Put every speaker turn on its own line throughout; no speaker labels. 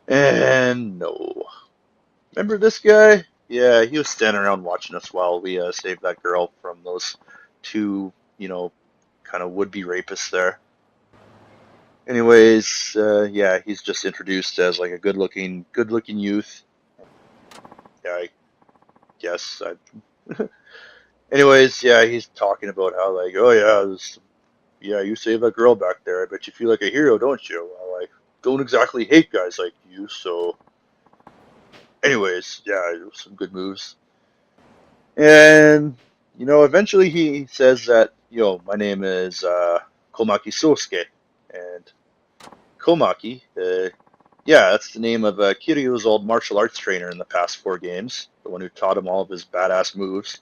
And no. Remember this guy? Yeah, he was standing around watching us while we saved that girl from those two, kind of would-be rapists there. Anyways, yeah, he's just introduced as like a good-looking youth. Yeah, I guess. Anyways, yeah, he's talking about how like, oh yeah, yeah, you saved that girl back there. I bet you feel like a hero, don't you? Well, I don't exactly hate guys like you, so. Anyways, yeah, some good moves. And, eventually he says that, my name is Komaki Sosuke. And Komaki, yeah, that's the name of Kiryu's old martial arts trainer in the past 4 games, the one who taught him all of his badass moves.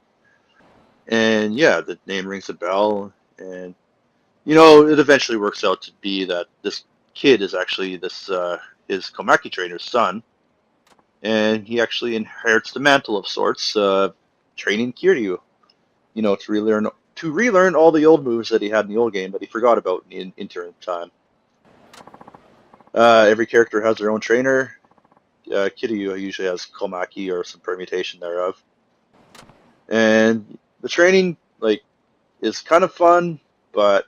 And yeah, the name rings a bell. And, it eventually works out to be that this kid is actually his Komaki trainer's son. And he actually inherits the mantle of sorts, training Kiryu, to relearn all the old moves that he had in the old game that he forgot about in interim time. Every character has their own trainer. Kiryu usually has Komaki or some permutation thereof, and the training is kind of fun, but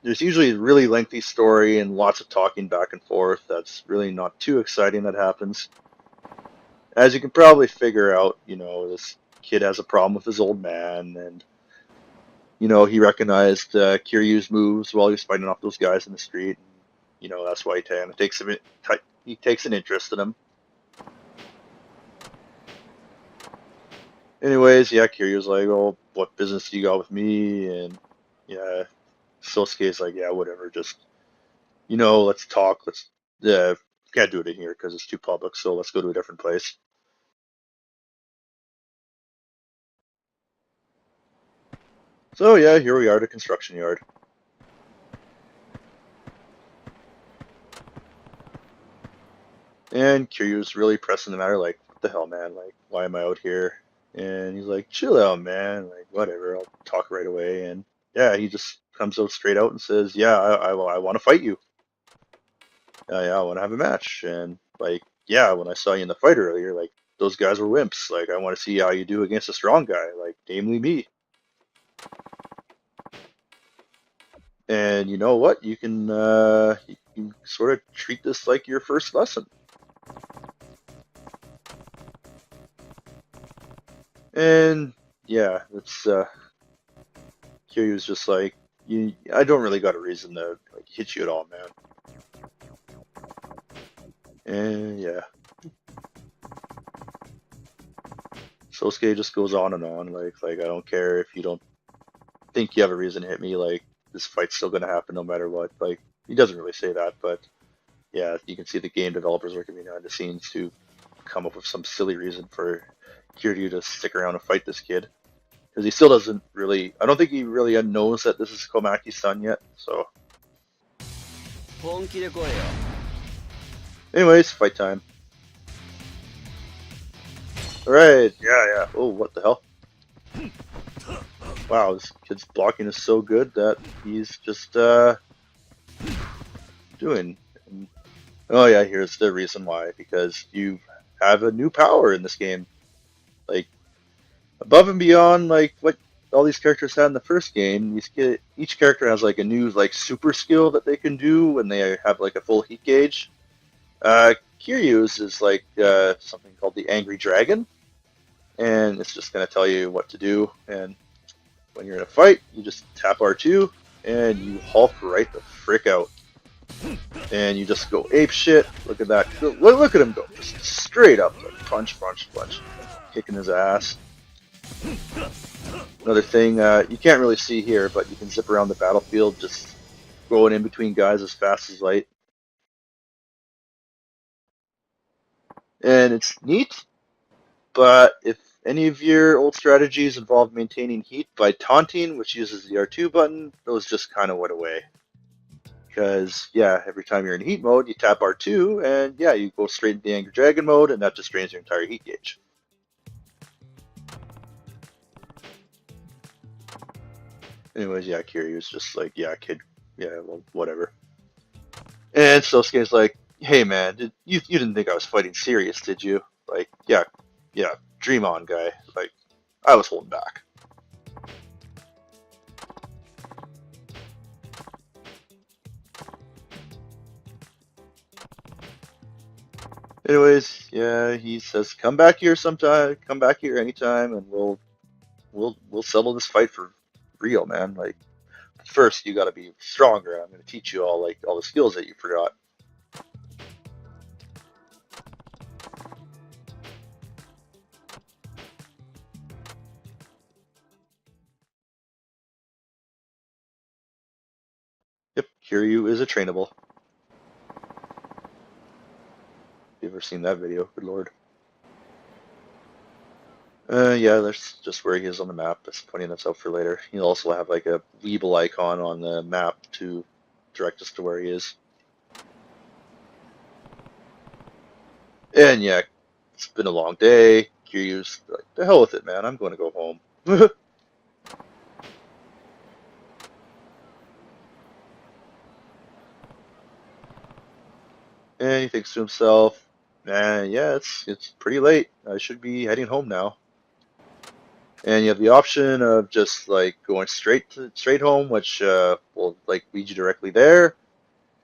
there's usually a really lengthy story and lots of talking back and forth. That's really not too exciting that happens. As you can probably figure out, this kid has a problem with his old man, and he recognized Kiryu's moves while he was fighting off those guys in the street. And, that's why he kind of takes an interest in him. Anyways, yeah, Kiryu's like, "Oh, what business do you got with me?" And yeah, Sosuke's like, "Yeah, whatever. Just let's talk. Let's can't do it in here because it's too public. So let's go to a different place." So yeah, here we are at a construction yard. And Kiryu's really pressing the matter, like, what the hell, man? Like, why am I out here? And he's like, chill out, man. Like, whatever, I'll talk right away. And yeah, he just comes out straight out and says, yeah, I want to fight you. Yeah, I want to have a match. And like, yeah, when I saw you in the fight earlier, like, those guys were wimps. Like, I want to see how you do against a strong guy, like, namely me. And you know what? You can sort of treat this like your first lesson. And yeah, it's Kiryu's just like, I don't really got a reason to like hit you at all, man. And yeah, Sosuke just goes on and on, like I don't care if you don't think you have a reason to hit me, like this fight's still gonna happen no matter what. Like he doesn't really say that, but yeah, you can see the game developers working behind the scenes to come up with some silly reason for Kiryu to stick around and fight this kid. Because he still doesn't really, I don't think he really knows that this is Komaki's son yet, so. Anyways, fight time. Alright, yeah. Oh, what the hell? Wow, this kid's blocking is so good that he's just, doing. And, oh yeah, here's the reason why. Because you have a new power in this game. Like, above and beyond, like, what all these characters had in the first game, each character has, like, a new, like, super skill that they can do when they have, like, a full heat gauge. Kiryu's is, like, something called the Angry Dragon. And it's just going to tell you what to do. And when you're in a fight, you just tap R2 and you Hulk right the frick out. And you just go ape shit. Look at that. Look at him go. Just straight up. Like, punch. Kicking his ass. Another thing you can't really see here, but you can zip around the battlefield just going in between guys as fast as light. And it's neat, but if any of your old strategies involve maintaining heat by taunting, which uses the R2 button, those just kind of went away. Because, yeah, every time you're in heat mode, you tap R2, and yeah, you go straight into the Angry Dragon mode, and that just drains your entire heat gauge. Anyways, yeah, Kiryu's just like, yeah, kid, yeah, well, whatever. And Sosuke's like, Hey man, you didn't think I was fighting serious, did you? Like, yeah, yeah, dream on, guy. Like, I was holding back. Anyways, yeah, he says come back here sometime, come back here anytime, and we'll settle this fight for real, man. Like, first you got to be stronger. I'm gonna teach you all the skills that you forgot. Yep, Kiryu is a trainable. You ever seen that video? Good lord. Yeah, that's just where he is on the map. That's pointing us out for later. He'll also have like a Weeble icon on the map to direct us to where he is. And yeah, it's been a long day. Kiryu's like, the hell with it, man. I'm going to go home. And he thinks to himself, man, yeah, it's pretty late. I should be heading home now. And you have the option of just like going straight home, which will like lead you directly there,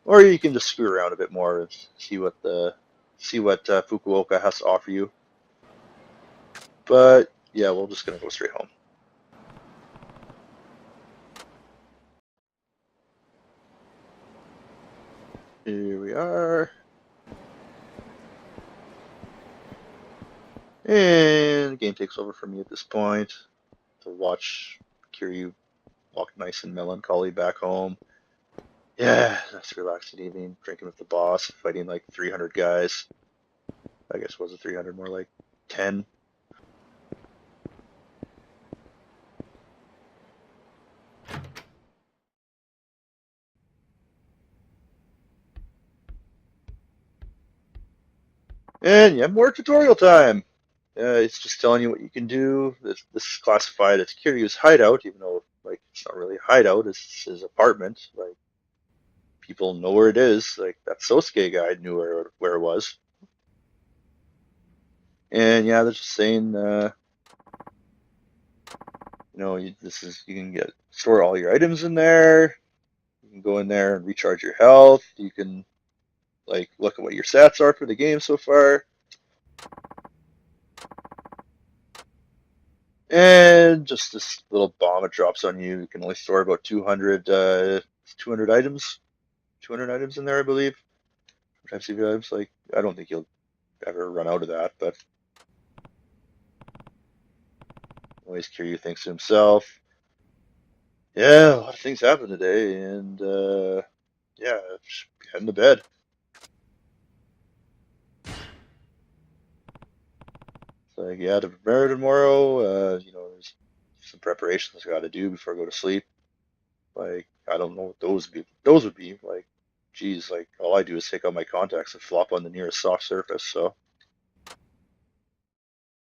or you can just screw around a bit more and see what Fukuoka has to offer you. But yeah, we're just gonna go straight home. Here we are, and the game takes over for me at this point to watch Kiryu walk nice and melancholy back home. Yeah, nice relaxing evening, drinking with the boss, fighting like 300 guys. I guess it wasn't 300, more like 10. And yeah, more tutorial time. It's just telling you what you can do. This is classified as Kiryu's hideout, even though like it's not really a hideout. It's his apartment. Like people know where it is. Like that Sosuke guy knew where it was. And yeah, they're just saying, you can get store all your items in there. You can go in there and recharge your health. You can like look at what your stats are for the game so far. And just this little bomb it drops on you. You can only store about 200 items. 200 items in there, I believe. Types of items. Like, I don't think you'll ever run out of that, but always Kiryu thinks to himself, yeah, a lot of things happened today, and yeah, should be heading to bed. It's like, yeah, to prepare tomorrow, there's some preparations I got to do before I go to sleep. Like, I don't know what those would be. Those would be like, geez, like all I do is take out my contacts and flop on the nearest soft surface. So